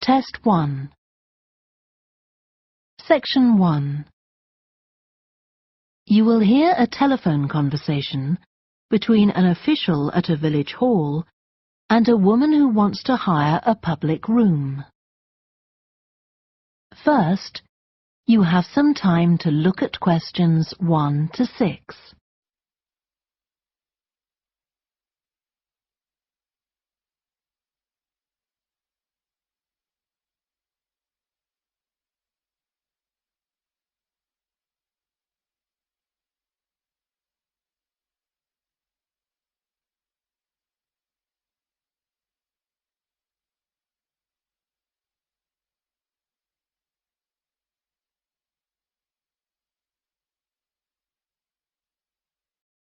Test 1. Section 1. You will hear a telephone conversation between an official at a village hall and a woman who wants to hire a public room. First, you have some time to look at questions 1 to 6.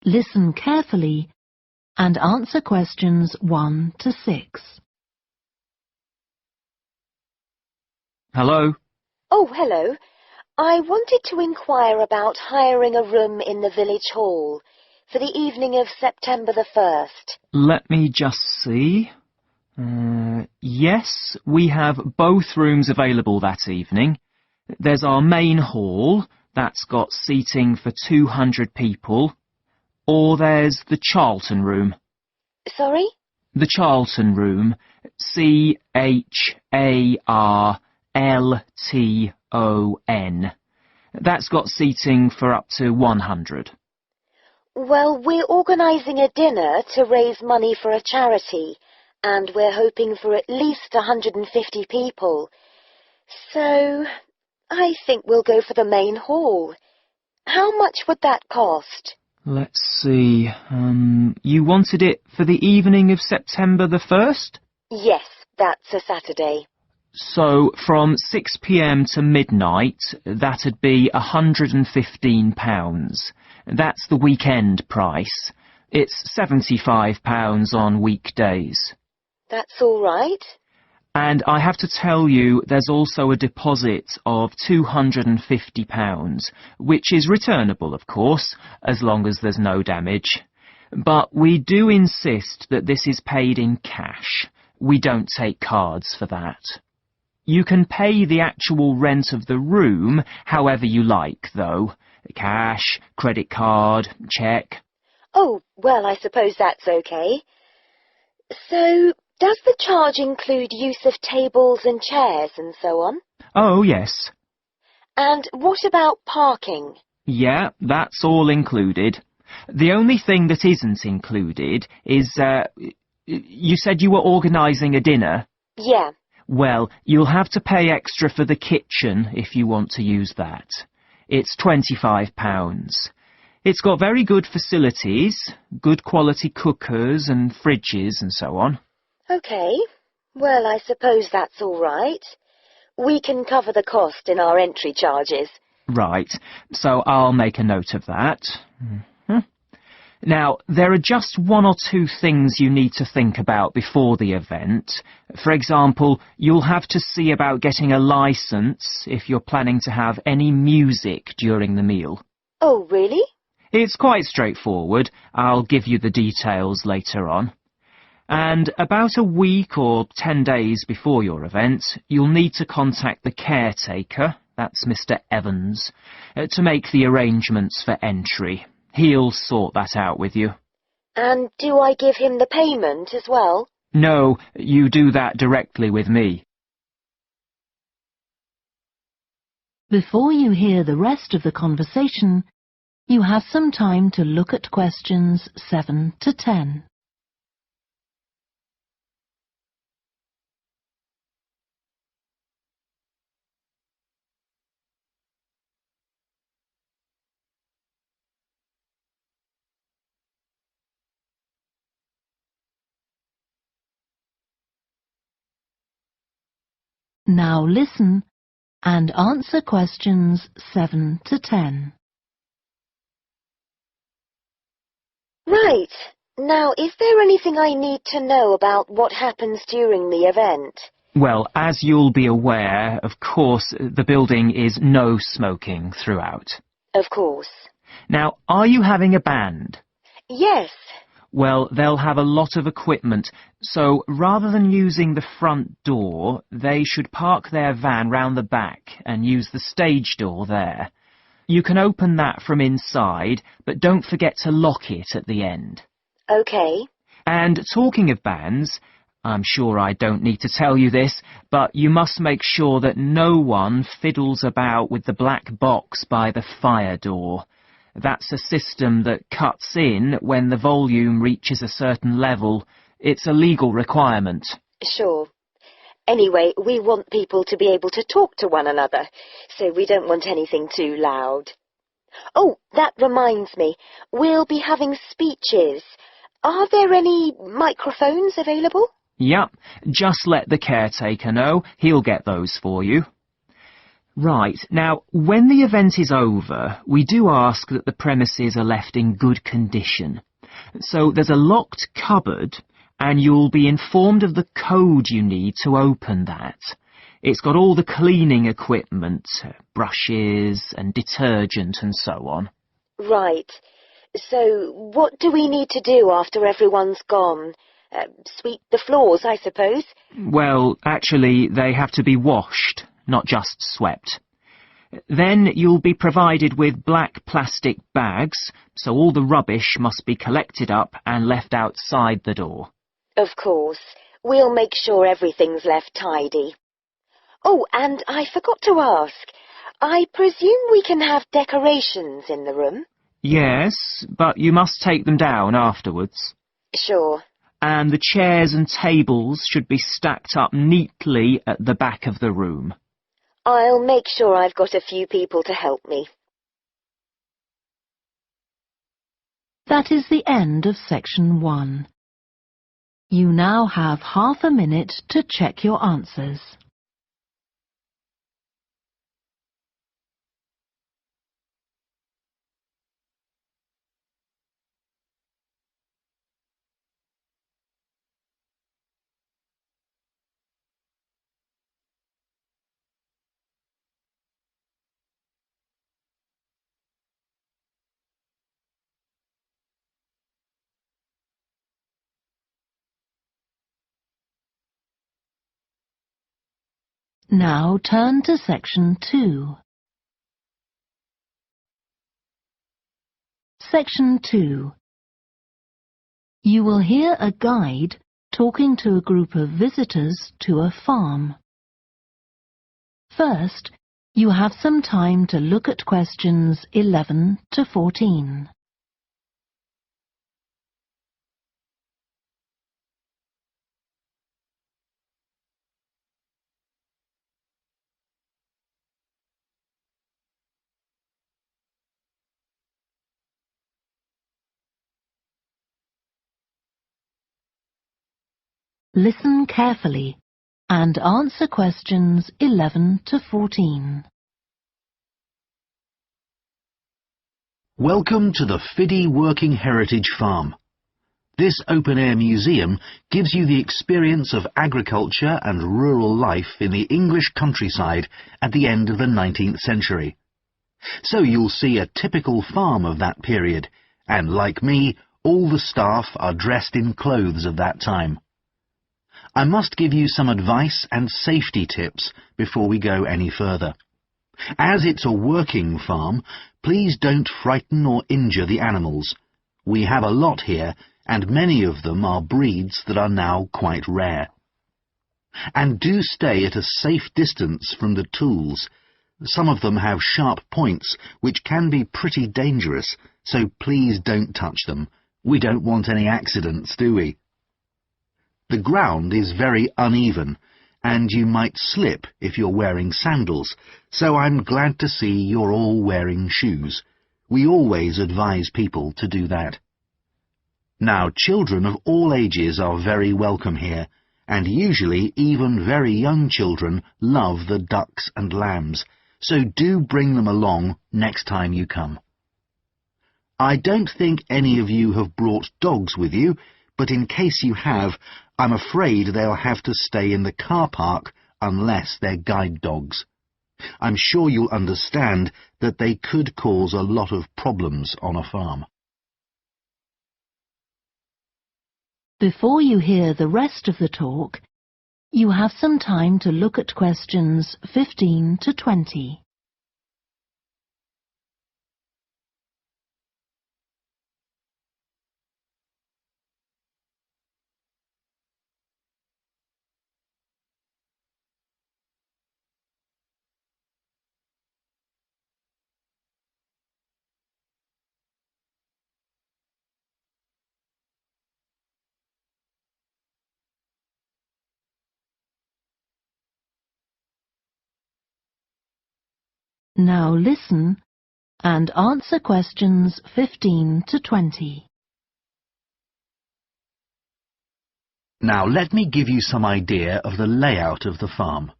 Listen carefully and answer questions 1 to 6. Hello? Oh, hello. I wanted to inquire about hiring a room in the village hall for the evening of September the 1st. Let me just see. Yes, we have both rooms available that evening. There's our main hall, that's got seating for 200 people. Or there's the Charlton room. Sorry? The Charlton room. CHARLTON. That's got seating for up to 100. Well, we're organising a dinner to raise money for a charity, and we're hoping for at least 150 people. So, I think we'll go for the main hall. How much would that cost? Let's see. You wanted it for the evening of September the 1st? Yes, that's a Saturday. So, from 6 p.m. to midnight, that'd be £115. That's the weekend price. It's £75 on weekdays. That's all right. And I have to tell you, there's also a deposit of £250, which is returnable, of course, as long as there's no damage. But we do insist that this is paid in cash. We don't take cards for that. You can pay the actual rent of the room however you like, though. Cash, credit card, cheque. Oh, well, I suppose that's okay. So, does the charge include use of tables and chairs and so on? Oh, yes. And what about parking? Yeah, that's all included. The only thing that isn't included is, you said you were organising a dinner? Yeah. Well, you'll have to pay extra for the kitchen if you want to use that. It's £25. It's got very good facilities, good quality cookers and fridges and so on. OK. Well, I suppose that's all right. We can cover the cost in our entry charges. Right, so I'll make a note of that. Now, there are just 1 or 2 things you need to think about before the event. For example, you'll have to see about getting a licence if you're planning to have any music during the meal. Oh, really? It's quite straightforward. I'll give you the details later on. And about a week or 10 days before your event, you'll need to contact the caretaker, that's Mr. Evans, to make the arrangements for entry. He'll sort that out with you. And do I give him the payment as well? No, you do that directly with me. Before you hear the rest of the conversation, you have some time to look at questions 7 to 10. Now listen and answer questions 7 to 10. Right. Now, is there anything I need to know about what happens during the event? Well, as you'll be aware, of course, the building is no smoking throughout. Of course. Now, are you having a band? Yes. Well, they'll have a lot of equipment, so rather than using the front door, they should park their van round the back and use the stage door there. You can open that from inside, but don't forget to lock it at the end. OK. And talking of bands, I'm sure I don't need to tell you this, but you must make sure that no one fiddles about with the black box by the fire door. That's a system that cuts in when the volume reaches a certain level. It's a legal requirement. Sure. Anyway, we want people to be able to talk to one another, so we don't want anything too loud. Oh, that reminds me. We'll be having speeches. Are there any microphones available? Yep, just let the caretaker know. He'll get those for you. Right, now, when the event is over, we do ask that the premises are left in good condition. So there's a locked cupboard, and you'll be informed of the code you need to open that. It's got all the cleaning equipment, brushes and detergent and so on. Right. So what do we need to do after everyone's gone? Sweep the floors, I suppose? Well, actually, they have to be washed, not just swept. Then you'll be provided with black plastic bags, so all the rubbish must be collected up and left outside the door. Of course. We'll make sure everything's left tidy. Oh, and I forgot to ask. I presume we can have decorations in the room? Yes, but you must take them down afterwards. Sure. And the chairs and tables should be stacked up neatly at the back of the room. I'll make sure I've got a few people to help me. That is the end of section 1. You now have half a minute to check your answers. Now turn to section 2. Section 2. You will hear a guide talking to a group of visitors to a farm. First, you have some time to look at questions 11 to 14. Listen carefully and answer questions 11 to 14. Welcome to the Fiddy Working Heritage Farm. This open-air museum gives you the experience of agriculture and rural life in the English countryside at the end of the 19th century. So you'll see a typical farm of that period, and like me, all the staff are dressed in clothes of that time. I must give you some advice and safety tips before we go any further. As it's a working farm, please don't frighten or injure the animals. We have a lot here, and many of them are breeds that are now quite rare. And do stay at a safe distance from the tools. Some of them have sharp points, which can be pretty dangerous, so please don't touch them. We don't want any accidents, do we? The ground is very uneven, and you might slip if you're wearing sandals, so I'm glad to see you're all wearing shoes. We always advise people to do that. Now, children of all ages are very welcome here, and usually even very young children love the ducks and lambs, so do bring them along next time you come. I don't think any of you have brought dogs with you, but in case you have, I'm afraid they'll have to stay in the car park unless they're guide dogs. I'm sure you'll understand that they could cause a lot of problems on a farm. Before you hear the rest of the talk, you have some time to look at questions 15 to 20. Now listen and answer questions 15 to 20. Now let me give you some idea of the layout of the farm.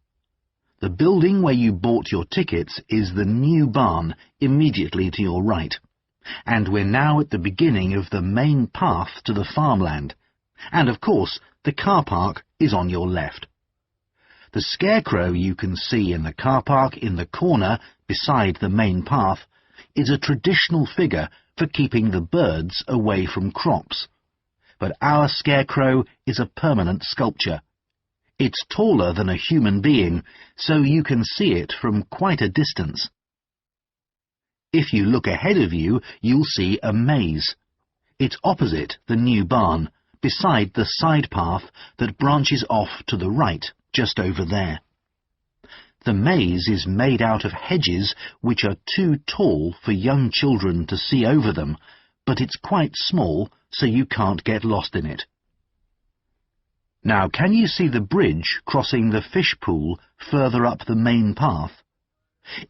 The building where you bought your tickets is the new barn immediately to your right, and we're now at the beginning of the main path to the farmland, and of course the car park is on your left. The scarecrow you can see in the car park in the corner beside the main path is a traditional figure for keeping the birds away from crops. But our scarecrow is a permanent sculpture. It's taller than a human being, so you can see it from quite a distance. If you look ahead of you, you'll see a maze. It's opposite the new barn, beside the side path that branches off to the right, just over there. The maze is made out of hedges which are too tall for young children to see over them, but it's quite small, so you can't get lost in it. Now, can you see the bridge crossing the fish pool further up the main path?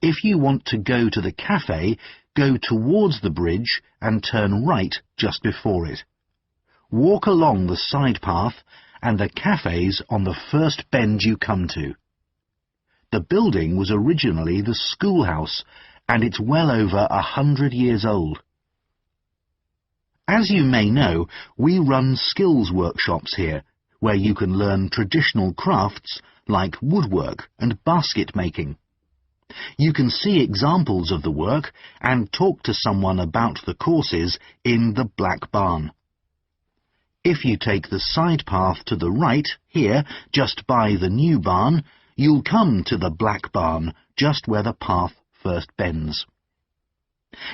If you want to go to the cafe, go towards the bridge and turn right just before it. Walk along the side path, and the cafe's on the first bend you come to. The building was originally the schoolhouse, and it's well over 100 years old. As you may know, we run skills workshops here, where you can learn traditional crafts like woodwork and basket making. You can see examples of the work and talk to someone about the courses in the Black Barn. If you take the side path to the right, here, just by the new barn, you'll come to the Black Barn, just where the path first bends.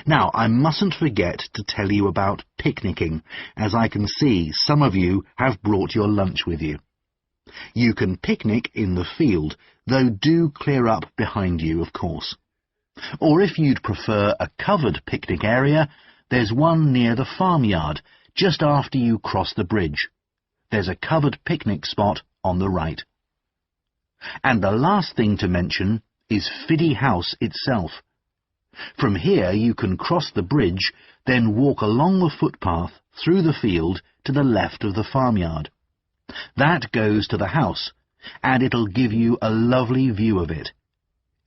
Now, I mustn't forget to tell you about picnicking, as I can see some of you have brought your lunch with you. You can picnic in the field, though do clear up behind you, of course. Or if you'd prefer a covered picnic area, there's one near the farmyard, just after you cross the bridge. There's a covered picnic spot on the right. And the last thing to mention is Fiddy House itself. From here you can cross the bridge, then walk along the footpath through the field to the left of the farmyard. That goes to the house, and it'll give you a lovely view of it.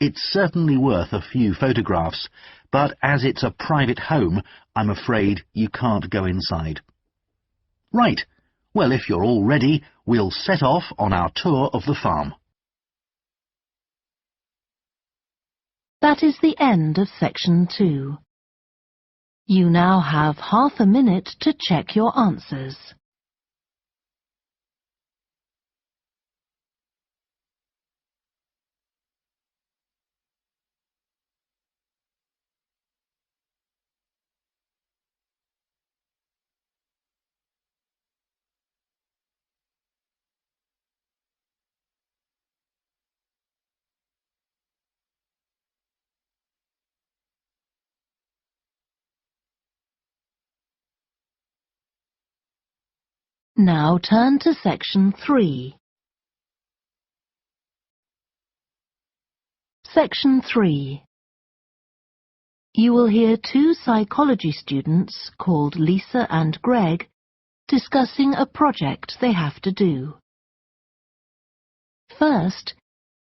It's certainly worth a few photographs, but as it's a private home, I'm afraid you can't go inside. Right, well, if you're all ready, we'll set off on our tour of the farm. That is the end of section 2. You now have half a minute to check your answers. Now turn to section 3. Section 3. You will hear two psychology students called Lisa and Greg discussing a project they have to do. First,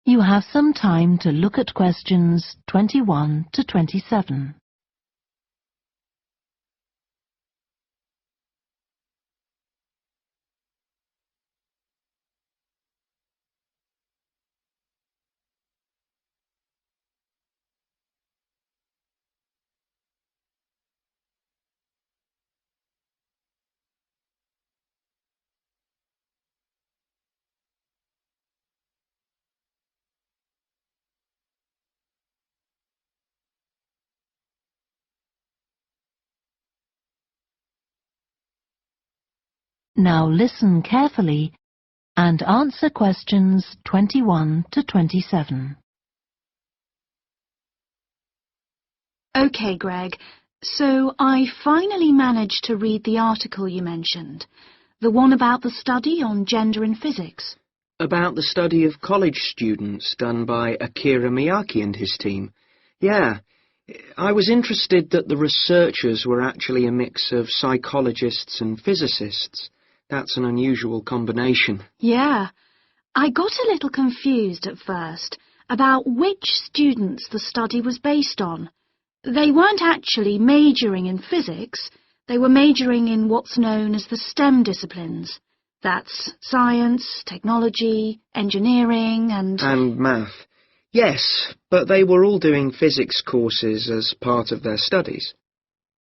you have some time to look at questions 21 to 27. Now listen carefully and answer questions 21 to 27. OK, Greg, so I finally managed to read the article you mentioned, the one about the study on gender in physics. About the study of college students done by Akira Miyake and his team. Yeah, I was interested that the researchers were actually a mix of psychologists and physicists. That's an unusual combination. Yeah, I got a little confused at first about which students the study was based on. They weren't actually majoring in physics, they were majoring in what's known as the STEM disciplines. That's science, technology, engineering and math. Yes, but they were all doing physics courses as part of their studies.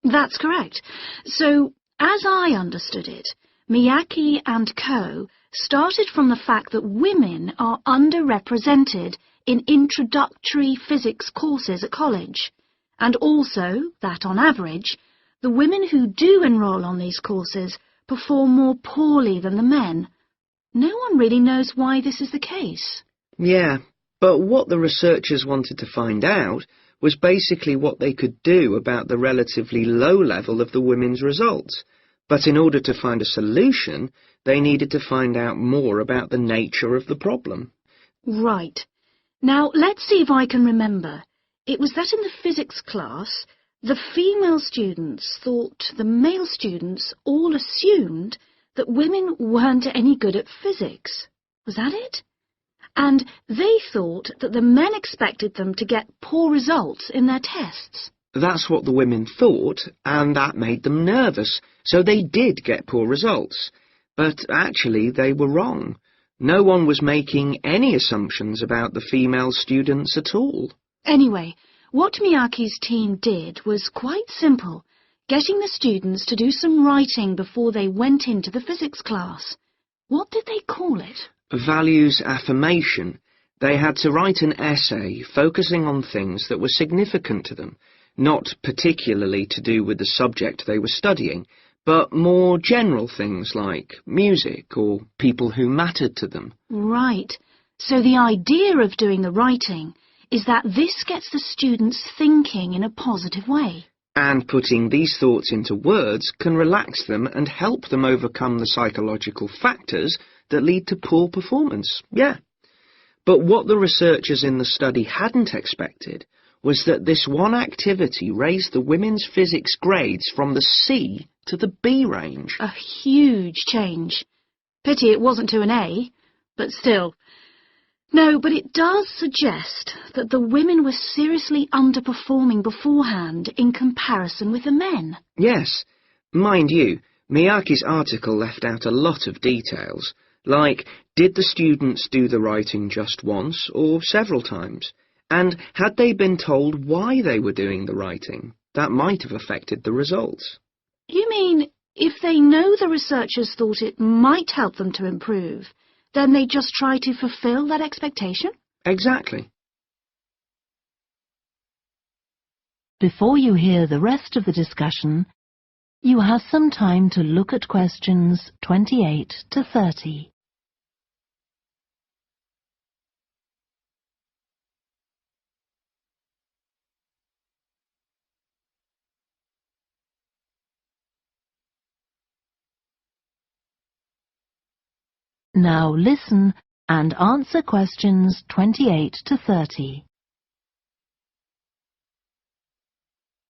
That's correct. So, as I understood it, Miyake and co. started from the fact that women are underrepresented in introductory physics courses at college, and also that, on average, the women who do enroll on these courses perform more poorly than the men. No one really knows why this is the case. Yeah, but what the researchers wanted to find out was basically what they could do about the relatively low level of the women's results. But in order to find a solution, they needed to find out more about the nature of the problem. Right. Now, let's see if I can remember. It was that in the physics class, the female students thought the male students all assumed that women weren't any good at physics. Was that it? And they thought that the men expected them to get poor results in their tests. That's what the women thought, and that made them nervous, so they did get poor results. But actually they were wrong. No one was making any assumptions about the female students at all. Anyway, what Miyake's team did was quite simple, getting the students to do some writing before they went into the physics class. What did they call it? Values affirmation. They had to write an essay focusing on things that were significant to them, not particularly to do with the subject they were studying, but more general things like music or people who mattered to them. Right. So the idea of doing the writing is that this gets the students thinking in a positive way. And putting these thoughts into words can relax them and help them overcome the psychological factors that lead to poor performance. Yeah. But what the researchers in the study hadn't expected was that this one activity raised the women's physics grades from the C to the B range. A huge change. Pity it wasn't to an A, but still. No, but it does suggest that the women were seriously underperforming beforehand in comparison with the men. Yes. Mind you, Miyake's article left out a lot of details, like did the students do the writing just once or several times? And had they been told why they were doing the writing? That might have affected the results. You mean if they know the researchers thought it might help them to improve, then they just try to fulfill that expectation? Exactly. Before you hear the rest of the discussion, you have some time to look at questions 28 to 30. Now listen and answer questions 28 to 30.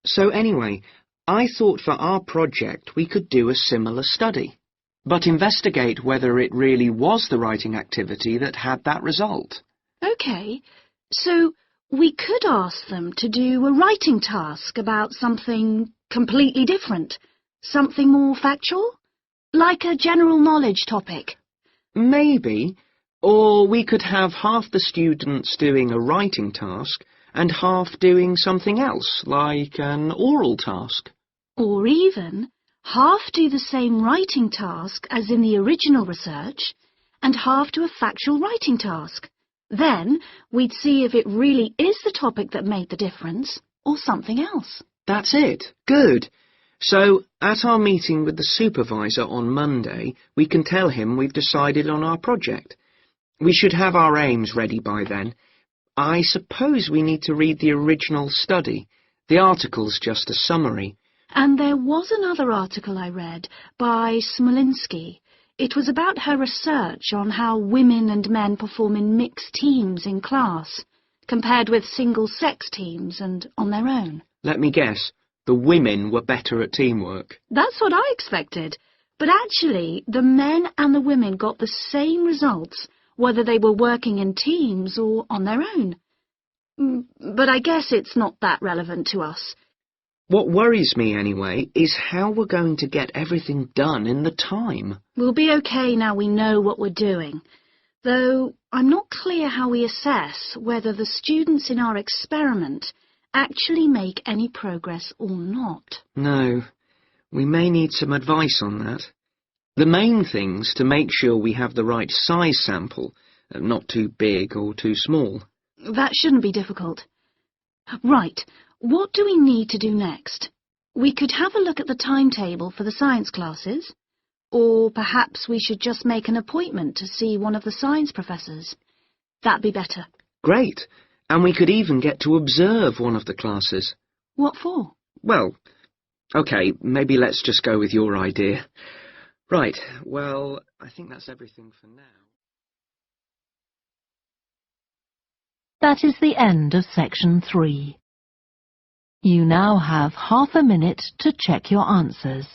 So anyway, I thought for our project we could do a similar study, but investigate whether it really was the writing activity that had that result. OK, so we could ask them to do a writing task about something completely different, something more factual, like a general knowledge topic. Maybe. Or we could have half the students doing a writing task and half doing something else, like an oral task. Or even half do the same writing task as in the original research and half do a factual writing task. Then we'd see if it really is the topic that made the difference or something else. That's it. Good. So, at our meeting with the supervisor on Monday, we can tell him we've decided on our project. We should have our aims ready by then. I suppose we need to read the original study. The article's just a summary. And there was another article I read by Smolinski. It was about her research on how women and men perform in mixed teams in class, compared with single-sex teams and on their own. Let me guess. The women were better at teamwork. That's what I expected. But actually, the men and the women got the same results, whether they were working in teams or on their own. But I guess it's not that relevant to us. What worries me, anyway, is how we're going to get everything done in the time. We'll be okay now we know what we're doing. Though I'm not clear how we assess whether the students in our experiment actually make any progress or not. No, we may need some advice on that. The main thing's to make sure we have the right size sample, not too big or too small. That shouldn't be difficult. Right, what do we need to do next? We could have a look at the timetable for the science classes, or perhaps we should just make an appointment to see one of the science professors. That'd be better. Great. And we could even get to observe one of the classes. What for? Well, OK, maybe let's just go with your idea. Right, well, I think that's everything for now. That is the end of section 3. You now have half a minute to check your answers.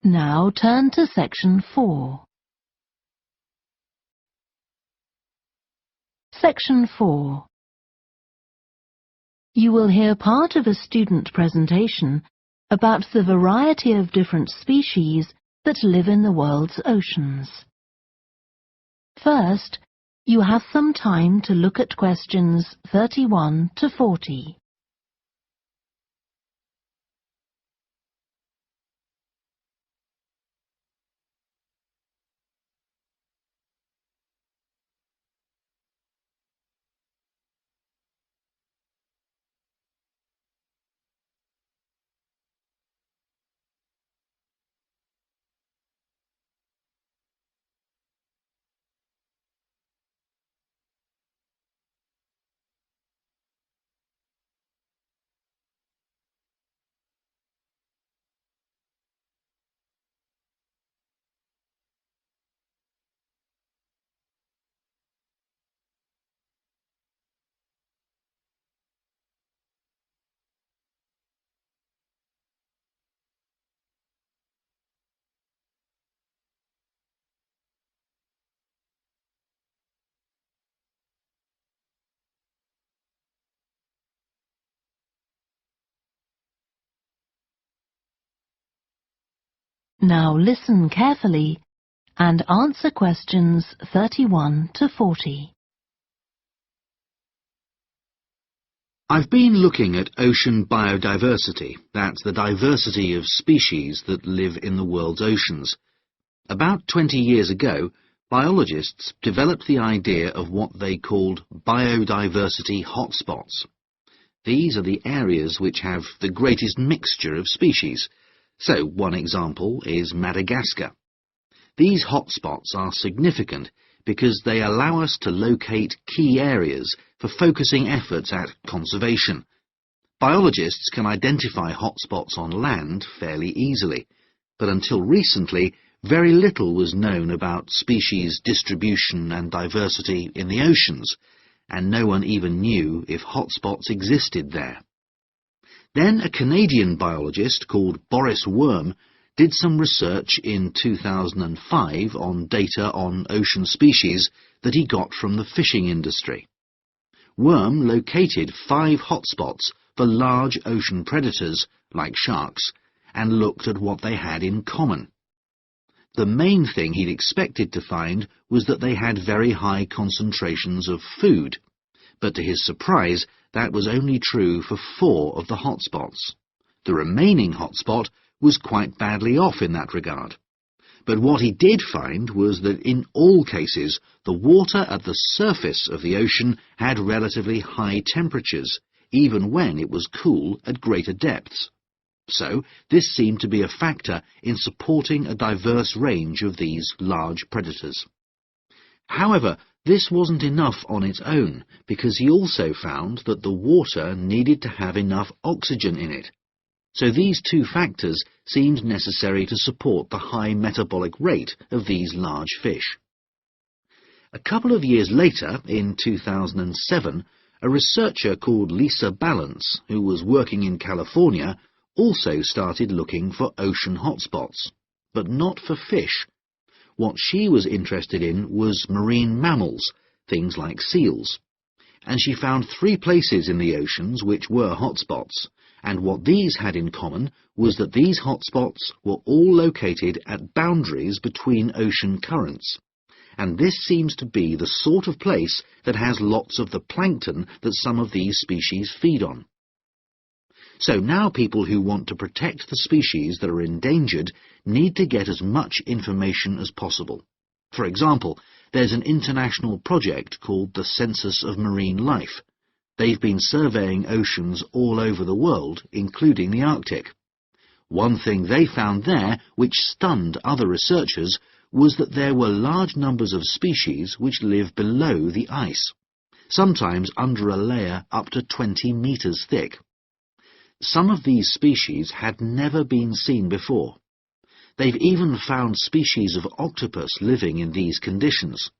Now turn to section 4. Section 4. You will hear part of a student presentation about the variety of different species that live in the world's oceans. First, you have some time to look at questions 31 to 40. Now listen carefully and answer questions 31 to 40. I've been looking at ocean biodiversity, that's the diversity of species that live in the world's oceans. About 20 years ago, biologists developed the idea of what they called biodiversity hotspots. These are the areas which have the greatest mixture of species. So, one example is Madagascar. These hotspots are significant because they allow us to locate key areas for focusing efforts at conservation. Biologists can identify hotspots on land fairly easily, but until recently, very little was known about species distribution and diversity in the oceans, and no one even knew if hotspots existed there. Then a Canadian biologist called Boris Worm did some research in 2005 on data on ocean species that he got from the fishing industry. Worm located 5 hotspots for large ocean predators, like sharks, and looked at what they had in common. The main thing he'd expected to find was that they had very high concentrations of food, but to his surprise, that was only true for 4 of the hotspots. The remaining hotspot was quite badly off in that regard. But what he did find was that in all cases, the water at the surface of the ocean had relatively high temperatures, even when it was cool at greater depths. So, this seemed to be a factor in supporting a diverse range of these large predators. However, this wasn't enough on its own, because he also found that the water needed to have enough oxygen in it. So these 2 factors seemed necessary to support the high metabolic rate of these large fish. A couple of years later, in 2007, a researcher called Lisa Balance, who was working in California, also started looking for ocean hotspots, but not for fish. What she was interested in was marine mammals, things like seals. And she found 3 places in the oceans which were hotspots, and what these had in common was that these hotspots were all located at boundaries between ocean currents. And this seems to be the sort of place that has lots of the plankton that some of these species feed on. So now people who want to protect the species that are endangered need to get as much information as possible. For example, there's an international project called the Census of Marine Life. They've been surveying oceans all over the world, including the Arctic. One thing they found there, which stunned other researchers, was that there were large numbers of species which live below the ice, sometimes under a layer up to 20 meters thick. Some of these species had never been seen before. They've even found species of octopus living in these conditions.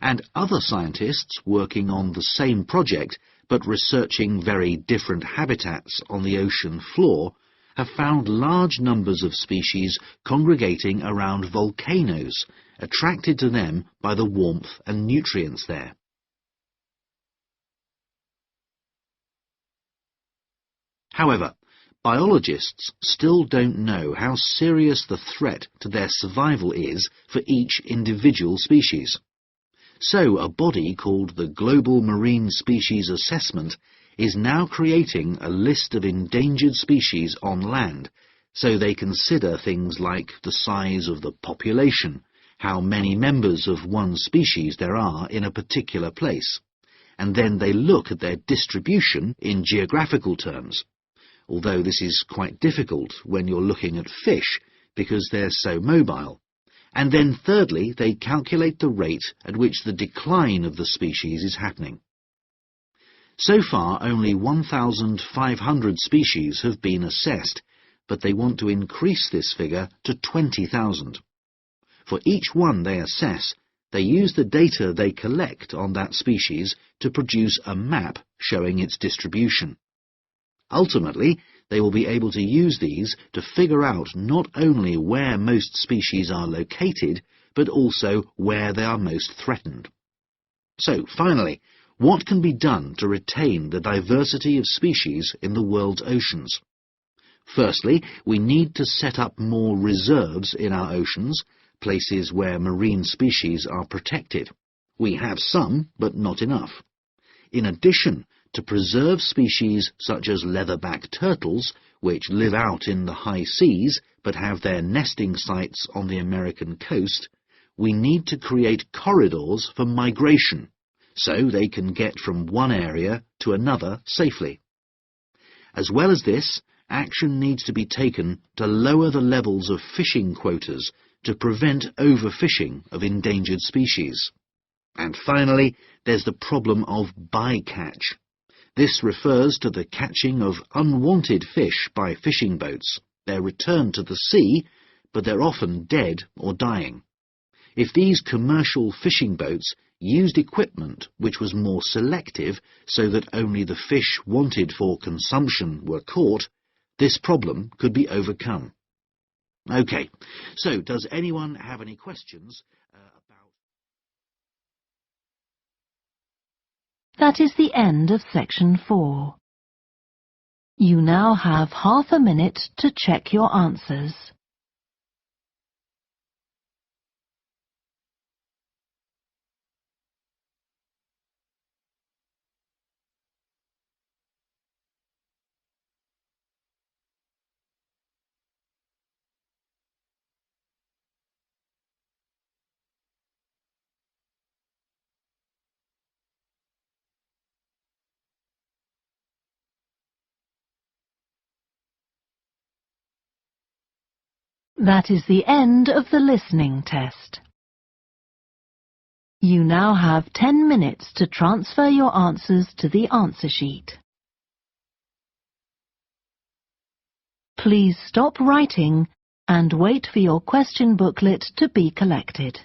And other scientists working on the same project, but researching very different habitats on the ocean floor, have found large numbers of species congregating around volcanoes, attracted to them by the warmth and nutrients there. However, biologists still don't know how serious the threat to their survival is for each individual species. So a body called the Global Marine Species Assessment is now creating a list of endangered species on land, so they consider things like the size of the population, how many members of one species there are in a particular place, and then they look at their distribution in geographical terms. Although this is quite difficult when you're looking at fish because they're so mobile. And then thirdly, they calculate the rate at which the decline of the species is happening. So far, only 1,500 species have been assessed, but they want to increase this figure to 20,000. For each one they assess, they use the data they collect on that species to produce a map showing its distribution. Ultimately, they will be able to use these to figure out not only where most species are located, but also where they are most threatened. So, finally, what can be done to retain the diversity of species in the world's oceans? Firstly, we need to set up more reserves in our oceans, places where marine species are protected. We have some, but not enough. In addition, to preserve species such as leatherback turtles, which live out in the high seas but have their nesting sites on the American coast, we need to create corridors for migration, so they can get from one area to another safely. As well as this, action needs to be taken to lower the levels of fishing quotas to prevent overfishing of endangered species. And finally, there's the problem of bycatch. This refers to the catching of unwanted fish by fishing boats. They're returned to the sea, but they're often dead or dying. If these commercial fishing boats used equipment which was more selective so that only the fish wanted for consumption were caught, this problem could be overcome. Okay, so does anyone have any questions about... That is the end of section 4. You now have half a minute to check your answers. That is the end of the listening test. You now have 10 minutes to transfer your answers to the answer sheet. Please stop writing and wait for your question booklet to be collected.